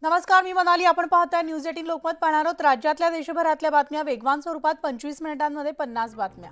नमस्कार, मी मनाली. आपण पाहताय न्यूज 18 लोकमत. पाहणार आहोत राज्यातल्या देशभरातल्या बातम्या वेगवान स्वरूपात 25 मिनिटांमध्ये 50 बातम्या.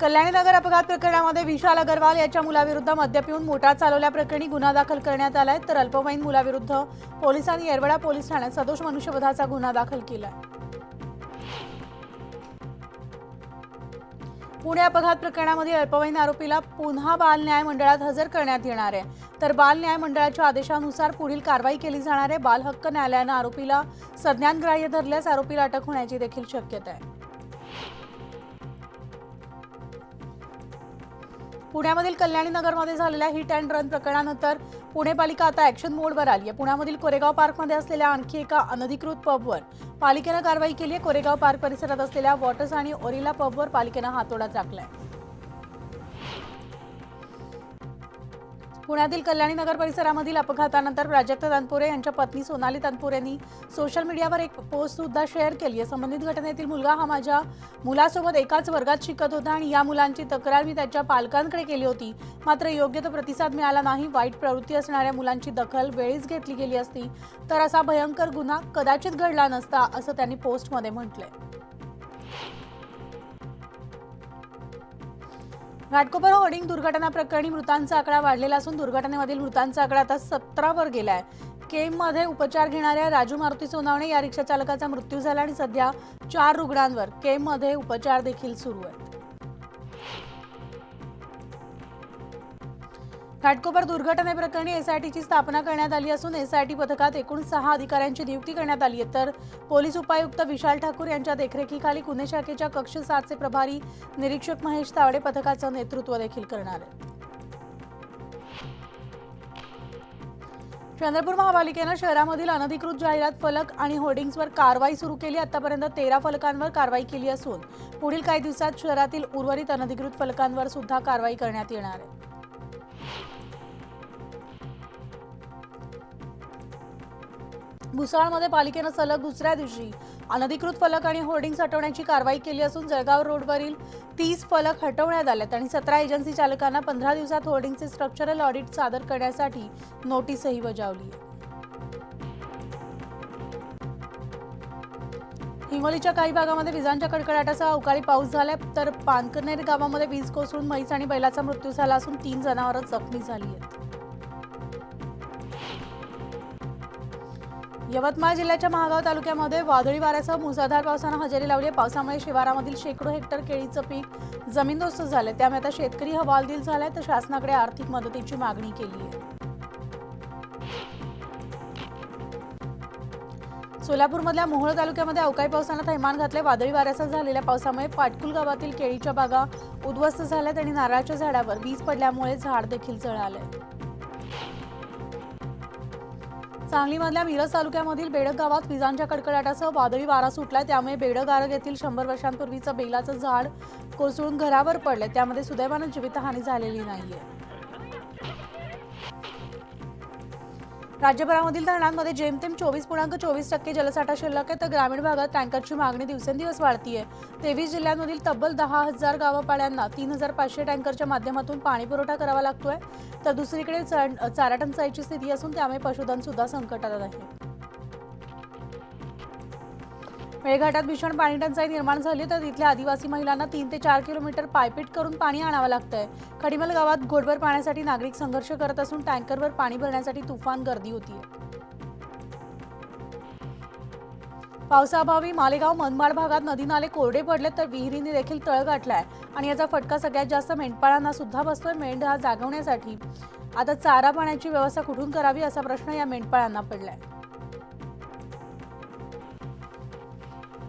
कल्याणी नगर अपघात प्रकरणामध्ये विशाल अग्रवाल याच्या मुलाविरुद्ध मद्य पिऊन मोटार चालवल्याप्रकरणी गुन्हा दाखल करण्यात आलाय, तर अल्पवयीन मुलाविरुद्ध पोलिसांनी येरवडा पोलीस ठाण्यात सदोष मनुष्यवधाचा गुन्हा दाखल केलाय. पुणे अपघात प्रकरणामध्ये अल्पवयीन आरोपीला पुन्हा बाल न्याय मंडळात हजर करण्यात येणार आहे, तर बाल न्याय मंडळाच्या आदेशानुसार पुढील कारवाई केली जाणार आहे. बाल हक्क न्यायालयानं आरोपीला संज्ञानग्राह्य धरल्यास आरोपीला अटक होण्याची देखील शक्यता आहे. पुण्यामधील कल्याणी नगरमध्ये झालेल्या हिट अँड रन प्रकरणानंतर पुणे पालिका आता ॲक्शन मोडवर आली आहे. पुण्यामधील कोरेगाव पार्कमध्ये असलेल्या आणखी एका अनधिकृत पबवर पालिकेनं कारवाई केली आहे. कोरेगाव पार्क परिसरात असलेल्या वॉटर्स आणि ओरिला पबवर पालिकेनं हातोडा टाकलाय. पुण्यातील कल्याणी नगर परिसरामधील अपघातानंतर प्राजक्त तनपुरे यांच्या पत्नी सोनाली तनपुरेंनी सोशल मीडियावर एक पोस्ट सुद्धा शेअर केली आहे. संबंधित घटनेतील मुलगा हा माझ्या मुलासोबत एकाच वर्गात शिकत होता आणि या मुलांची तक्रार मी त्याच्या पालकांकडे केली होती, मात्र योग्य तो प्रतिसाद मिळाला नाही. वाईट प्रवृत्ती असणाऱ्या मुलांची दखल वेळीच घेतली गेली असती तर असा भयंकर गुन्हा कदाचित घडला नसता, असं त्यांनी पोस्टमध्ये म्हटलंय. घाटकोपर होर्डिंग दुर्घटना प्रकरणी मृतांचा आकडा वाढलेला असून दुर्घटनेमधील मृतांचा आकडा आता 17 वर गेलाय. केममध्ये उपचार घेणाऱ्या राजू मारुती सोनावणे या रिक्षा चालकाचा मृत्यू झाला आणि सध्या 4 रुग्णांवर केममध्ये उपचार देखील सुरू आहेत. घाटकोपर दुर्घटनेप्रकरणी एसआयटीची स्थापना करण्यात आली असून एसआयटी पथकात एकूण 6 अधिकाऱ्यांची नियुक्ती करण्यात आली आहे, तर पोलीस उपायुक्त विशाल ठाकूर यांच्या देखरेखीखाली गुन्हे शाखेच्या कक्ष 7 चे प्रभारी निरीक्षक महेश तावडे पथकाचं नेतृत्व देखील करणार आहेत. चंद्रपूर महापालिकेनं शहरामधील अनधिकृत जाहिरात फलक आणि होर्डिंग्सवर कारवाई सुरू केली. आतापर्यंत 13 फलकांवर कारवाई केली असून पुढील काही दिवसात शहरातील उर्वरित अनधिकृत फलकांवर सुद्धा कारवाई करण्यात येणार आहे. भुसावळमध्ये पालिकेनं सलग दुसऱ्या दिवशी अनधिकृत फलक आणि होर्डिंग्स हटवण्याची कारवाई केली असून जळगाव रोडवरील 30 फलक हटवण्यात आलेत आणि 17 एजन्सी चालकांना 15 दिवसात होर्डिंगचे स्ट्रक्चरल ऑडिट सादर करण्यासाठी नोटीसही बजावली आहे. हिंगोलीच्या काही भागामध्ये विजांच्या कडकडाटासह अवकाळी पाऊस झालाय, तर पानकनेर गावामध्ये वीज कोसळून म्हैस आणि बैलाचा मृत्यू झाला असून 3 जनावरं जखमी झाली आहेत. यवतमाळ जिल्ह्याच्या महागाव तालुक्यामध्ये वादळी वाऱ्यासह मुसळधार पावसानं हजेरी लावली आहे. पावसामुळे शिवारामधील शेकडो हेक्टर केळीचं पीक जमीनदोस्त झालंय, त्यामुळे आता शेतकरी हवालदिल झालाय, तर शासनाकडे आर्थिक मदतीची मागणी केली आहे. सोलापूरमधल्या मोहोळ तालुक्यामध्ये अवकाळी पावसानं थैमान घातले. वादळी वाऱ्यासह झालेल्या पावसामुळे पाटकुल गावातील केळीच्या बागा उद्ध्वस्त झाल्यात आणि नारळाच्या झाडावर वीज पडल्यामुळे झाड देखील जळालंय. सांगलीमधल्या मिरज तालुक्यामधील बेडक गावात विजांच्या कडकडाटासह वादळी वारा सुटलाय, त्यामुळे बेडक गारग येथील 100 वर्षांपूर्वीचं बेलाचं झाड कोसळून घरावर पडलंय. त्यामध्ये सुदैवानं जीवितहानी झालेली नाहीये. राज्यभरामधील धरणांमध्ये जेमतेम 24.24% जलसाठा शिल्लक आहे, तर ग्रामीण भागात टँकरची मागणी दिवसेंदिवस वाढतीये. 23 जिल्ह्यांमधील तब्बल 10,000 गावपाड्यांना 3,500 टँकरच्या माध्यमातून पाणी पुरवठा करावा लागतोय, तर दुसरीकडे चारा टंचाईची स्थिती असून त्यामुळे पशुधन सुद्धा संकटात आहे. मेळघाटात भीषण पाणी टंचाई निर्माण झाली, तर तिथल्या आदिवासी महिलांना 3 ते 4 किलोमीटर पायपीट करून पाणी आणावं लागतंय. खडीमल गावात घोटभर पाण्यासाठी नागरिक संघर्ष करत असून टँकरवर पाणी भरण्यासाठी तुफान गर्दी होतीये. पावसाअभावी मालेगाव मनमाड भागात नदी नाले कोरडे पडले, तर विहिरींनी देखील तळ गाठलाय आणि याचा फटका सगळ्यात जास्त मेंढपाळांना सुद्धा बसतोय. मेंढा जागवण्यासाठी आता चारा पाण्याची व्यवस्था कुठून करावी असा प्रश्न या मेंढपाळांना पडलाय.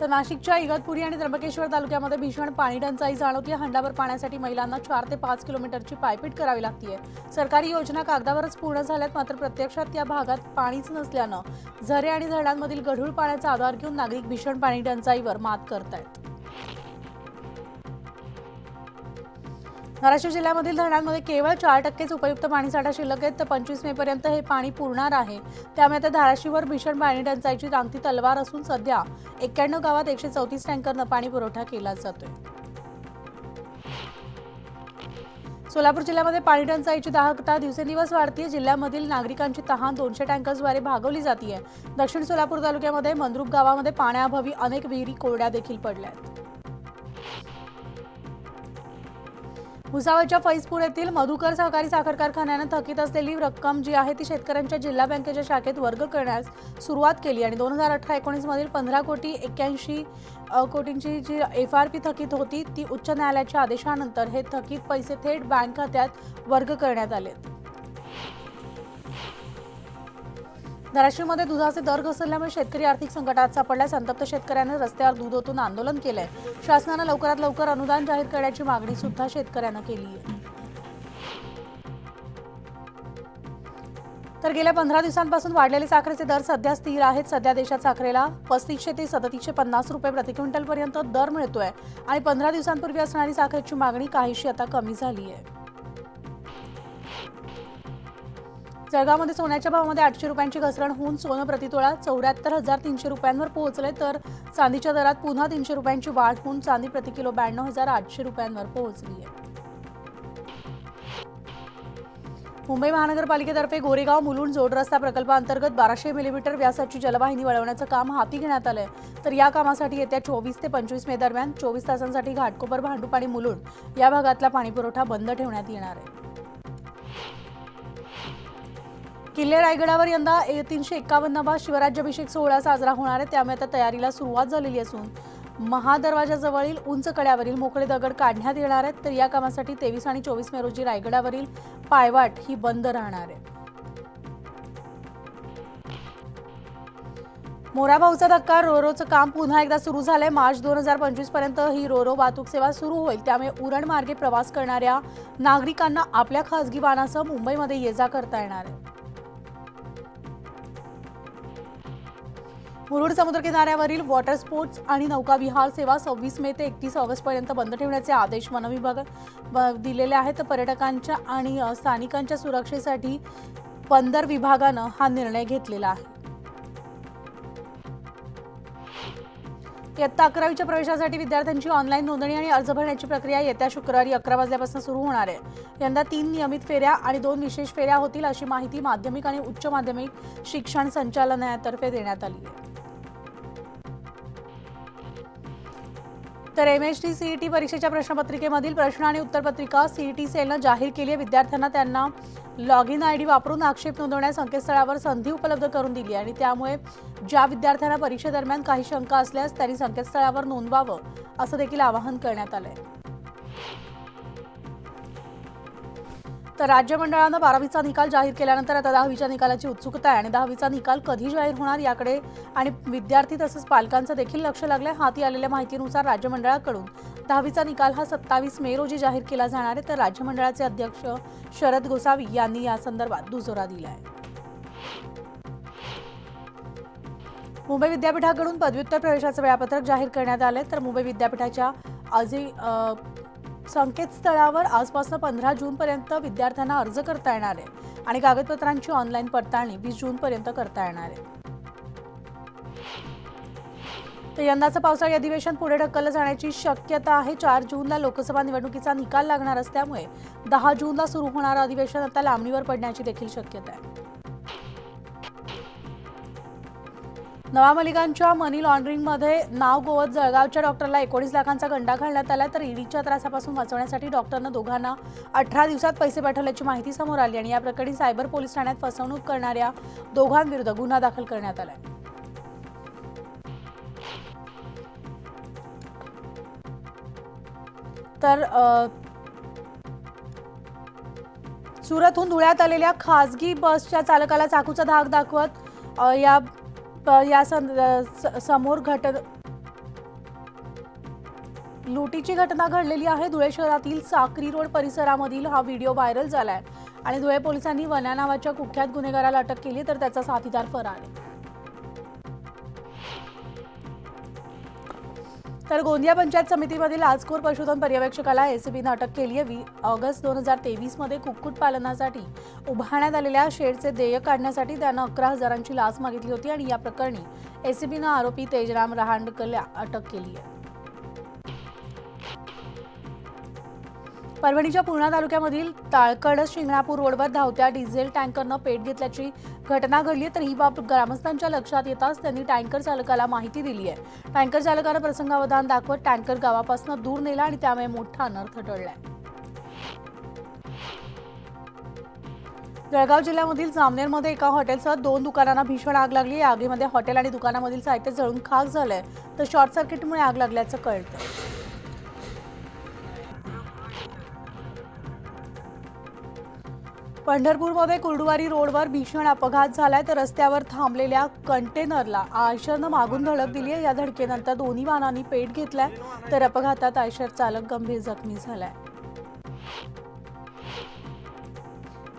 तर नाशिकच्या इगतपुरी आणि त्र्यंबकेश्वर तालुक्यामध्ये भीषण पाणी टंचाई जाणवते. हंडाभर पाण्यासाठी महिलांना 4 ते 5 किलोमीटरची पायपीट करावी लागते. सरकारी योजना कागदावरच पूर्ण झाल्यात, मात्र प्रत्यक्षात या भागात पाणीच नसल्यानं झरे आणि धरणांमधील गढूळ पाण्याचा आधार घेऊन नागरिक भीषण पाणी टंचाईवर मात करतायत. धाराशिव जिल्ह्यामधील धरणांमध्ये केवळ 4% उपयुक्त पाणीसाठा शिल्लक आहे, तर 25 मे पर्यंत हे पाणी पुरणार आहे. त्यामुळे आता धाराशिववर भीषण पाणी टंचाईची रांगती तलवार असून सध्या 91 गावात 134 टँकरनं पाणी पुरवठा केला जातोय. सोलापूर जिल्ह्यामध्ये पाणी टंचाईची दाहकता दिवसेंदिवस वाढतीये। जिल्ह्यामधील नागरिकांची तहान 200 टँकर्सद्वारे भागवली जाते। दक्षिण सोलापूर तालुक्यामध्ये मंद्रुप गावामध्ये पाण्याअभावी अनेक विहिरी कोरड्या देखील पडल्यात। भुसावळच्या फैजपूर येथील मधुकर सहकारी साखर कारखान्याने थकीत असलेली रक्कम जी आहे ती शेतकऱ्यांच्या जिल्हा बँकेच्या शाखेत वर्ग करण्यास सुरुवात केली आणि 2018-19 मधील 15,81 कोटींची जी FRP थकीत होती ती उच्च न्यायालयाच्या आदेशानंतर हे थकीत पैसे थेट बँक खात्यात वर्ग करण्यात आले। धाराशिवमध्ये दुधाचे दर घसरल्यामुळे शेतकरी आर्थिक संकटात सापडला। संतप्त शेतकऱ्यांनी रस्त्यावर दूध ओतून आंदोलन केलंय। शासनाने लवकरात लवकर अनुदान जाहीर करण्याची मागणी सुद्धा शेतकऱ्यांना केली आहे। तर गेल्या 15 दिवसांपासून वाढलेले साखरेचे दर सध्या स्थिर आहेत। सध्या देशात साखरेला 3500 ते 3750 रुपये प्रति क्विंटल पर्यंत दर मिळतोय आणि 15 दिवसांपूर्वी असणारी साखरेची मागणी काहीशी आता कमी झाली आहे। जळगावमध्ये सोन्याच्या भावामध्ये 800 रुपयांची घसरण होऊन सोनं प्रतितोळा 74,300 रुपयांवर पोहोचले, तर चांदीच्या दरात पुन्हा 300 रुपयांची वाढ होऊन चांदी प्रति किलो 92,800 रुपयांवर पोहोचली आहे। मुंबई महानगरपालिकेतर्फे गोरेगाव मुलुंड जोड रस्ता प्रकल्पाअंतर्गत 1200 मिलीमीटर व्यासाची जलवाहिनी वळवण्याचं काम हाती घेण्यात आलंय। तर या कामासाठी येत्या 24 ते 25 मे दरम्यान 24 तासांसाठी घाटकोपर, भांडूप आणि मुलुंड या भागातला पाणीपुरवठा बंद ठेवण्यात येणार आहे। किल्ले रायगडावर यंदा 351वा शिवराज्याभिषेक सोहळा साजरा होणार आहे, त्यामुळे आता तयारीला सुरुवात झालेली असून महादरवाजाजवळील उंच कड्यावरील मोकळे दगड काढण्यात येणार आहेत। तर या कामासाठी 23 आणि 24 मे रोजी रायगडावरील पायवाट ही बंद राहणार आहे। मोरा भाऊचा धक्का, रोरोचं काम पुन्हा एकदा सुरू झालंय। मार्च 2025 पर्यंत ही रोरो वाहतूक सेवा सुरू होईल, त्यामुळे उरण मार्गे प्रवास करणाऱ्या नागरिकांना आपल्या खासगी वाहनासह मुंबईमध्ये ये-जा करता येणार आहे। मुरुड समुद्रकिनाऱ्यावरील वॉटर स्पोर्ट्स आणि नौकाविहार सेवा 26 मे ते 31 ऑगस्ट पर्यंत बंद ठेवण्याचे आदेश वन विभागाने दिलेले आहेत। पर्यटकांच्या आणि स्थानिकांच्या सुरक्षेसाठी बंदर विभागाने हा निर्णय घेतलेला आहे। इयत्ता 11वीच्या प्रवेशासाठी विद्यार्थ्यांची ऑनलाईन नोंदणी आणि अर्ज भरण्याची प्रक्रिया येत्या शुक्रवारी 11 वाजल्यापासून सुरू होणार आहे। यंदा 3 नियमित फेऱ्या आणि 2 विशेष फेऱ्या होतील, अशी माहिती माध्यमिक आणि उच्च माध्यमिक शिक्षण संचालनालयातर्फे देण्यात आली आहे। तर MHD CET परीक्षेच्या प्रश्नपत्रिकेमधील प्रश्न आणि उत्तरपत्रिका CET सेलने जाहीर केली आहे। विद्यार्थ्यांना त्यांना लॉगिन ID वापरून आक्षेप नोंदवण्यास संकेतस्थळावर संधी उपलब्ध करून दिली आणि त्यामुळे ज्या विद्यार्थ्यांना परीक्षेदरम्यान काही शंका असल्यास त्यांनी संकेतस्थळावर नोंदवावं असं देखील आवाहन करण्यात आलंय। तर राज्य मंडळाने 12वीचा निकाल जाहीर केल्यानंतर आता 10वीच्या निकालाची उत्सुकता आहे आणि 10वीचा निकाल कधी जाहीर होणार याकडे आणि विद्यार्थी तसंच पालकांचं देखील लक्ष लागलंय। हाती आलेल्या माहितीनुसार राज्य मंडळाकडून 10वीचा निकाल हा 27 मे रोजी जाहीर केला जाणार आहे। तर राज्य मंडळाचे अध्यक्ष शरद गोसावी यांनी या संदर्भात दुजोरा दिलाय। मुंबई विद्यापीठाकडून पदव्युत्तर प्रवेशाचं वेळापत्रक जाहीर करण्यात आले। तर मुंबई विद्यापीठाच्या संकेतस्थळावर आजपासून 15 जून पर्यंत विद्यार्थ्यांना अर्ज करता येणार आहे आणि कागदपत्रांची ऑनलाईन पडताळणी 20 जून पर्यंत करता येणार आहे। तर यंदाचं पावसाळी अधिवेशन पुढे ढकललं जाण्याची शक्यता आहे। 4 जूनला लोकसभा निवडणुकीचा निकाल लागणार असल्यामुळे 10 जूनला सुरू होणारं अधिवेशन आता लांबणीवर पडण्याची देखील शक्यता आहे। नवामलिकांच्या मनी लॉन्ड्रिंगमध्ये नाव गोवत जळगावच्या डॉक्टरला 19 लाखांचा गंडा घालण्यात आला। तर ईडीच्या त्रासापासून वाचवण्यासाठी डॉक्टरनं दोघांना 18 दिवसात पैसे पाठवल्याची माहिती समोर आली आणि या प्रकरणी सायबर पोलीस ठाण्यात फसवणूक करणाऱ्या दोघांविरुद्ध गुन्हा दाखल करण्यात आलाय। तर सुरतहून धुळ्यात आलेल्या खासगी बसच्या चालकाला चाकूचा धाक दाखवत समोर लुटीची घटना घडलेली आहे। धुळे शहरातील साक्री रोड परिसरामधील हा व्हिडिओ व्हायरल झालाय आणि धुळे पोलिसांनी वन्या नावाच्या कुख्यात गुन्हेगाराला अटक केली, तर त्याचा साथीदार फरार आहे। तर गोंदिया पंचायत समितीमधील आजकोर पशुधन पर्यवेक्षकाला एसीबीने अटक केली आहे। ऑगस्ट 2023 मध्ये कुक्कुटपालनासाठी उभारण्यात आलेल्या शेडचे देय काढण्यासाठी त्यानं 11,000ची लाच मागितली होती आणि या प्रकरणी एसीबीने आरोपी तेजराम रहांडकला अटक केली आहे। परभणीच्या पूर्णा तालुक्यामधील ताळकड शिंगणापूर रोडवर धावत्या डिझेल टँकरनं पेट घेतल्याची घटना घडली आहे। तर ही बाब ग्रामस्थांच्या लक्षात येताच त्यांनी टँकर चालकाला माहिती दिली आहे। टँकर चालकानं प्रसंगावधान दाखवत टँकर गावापासून दूर नेला आणि त्यामुळे मोठा अनर्थ टळलाय। जळगाव जिल्ह्यामधील जामनेरमध्ये एका हॉटेलसह 2 दुकानांना भीषण आग लागली। या आगीमध्ये हॉटेल आणि दुकानामधील साहित्य जळून खाक झालंय, तर शॉर्ट सर्किटमुळे आग लागल्याचं कळतं। पंढरपूरमध्ये कुर्डुवारी रोडवर भीषण अपघात झालाय, तर रस्त्यावर थांबलेल्या कंटेनरला आयशरनं मागून धडक दिली आहे। या धडकेनंतर दोन्ही वाहनांनी पेट घेतलाय, तर अपघातात आयशर चालक गंभीर जखमी झालाय।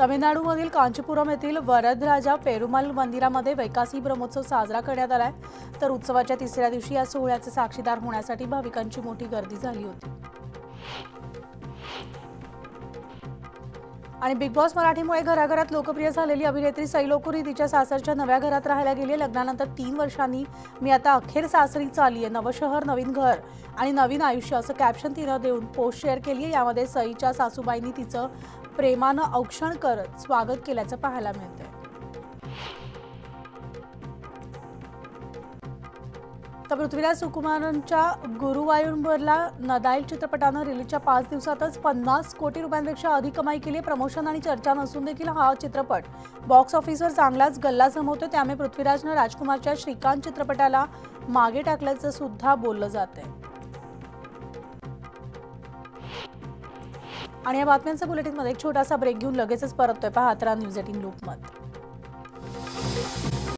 तमिळनाडूमधील कांचीपुरम येथील वरदराजा पेरुमल मंदिरामध्ये वैकासी ब्रह्मोत्सव साजरा करण्यात आलाय, तर उत्सवाच्या तिसऱ्या दिवशी या सोहळ्याचे साक्षीदार होण्यासाठी भाविकांची मोठी गर्दी झाली होती। आणि बिग बॉस मराठीमुळे घराघरात लोकप्रिय झालेली अभिनेत्री सई लोकुर ही तिच्या सासरच्या नव्या घरात राहायला गेली। लग्नानंतर 3 वर्षांनी मी आता अखेर सासरी चालली आहे, नवं शहर, नवीन घर आणि नवीन आयुष्य असं कॅप्शन तिनं देऊन पोस्ट शेअर केली आहे। यामध्ये सईच्या सासूबाईंनी तिचं प्रेमानं औक्षण करत स्वागत केल्याचं पाहायला मिळतंय। तर पृथ्वीराज सुकुमारनच्या गुरुवायूरवरला नदाईल चित्रपटानं रिलीजच्या 5 दिवसातच 50 कोटी रुपयांपेक्षा अधिक कमाई केली। प्रमोशन आणि चर्चा नसून देखील हा चित्रपट बॉक्स ऑफिसवर चांगलाच गल्ला जमवतो। त्यामुळे पृथ्वीराजनं राजकुमारच्या श्रीकांत चित्रपटाला मागे टाकल्याचं सुद्धा बोललं जातंय। आणि या बातम्यांच्या बुलेटिनमध्ये एक छोटासा ब्रेक घेऊन लगेचच परततोय। पहा 11 न्यूज 18 लूपमध्ये।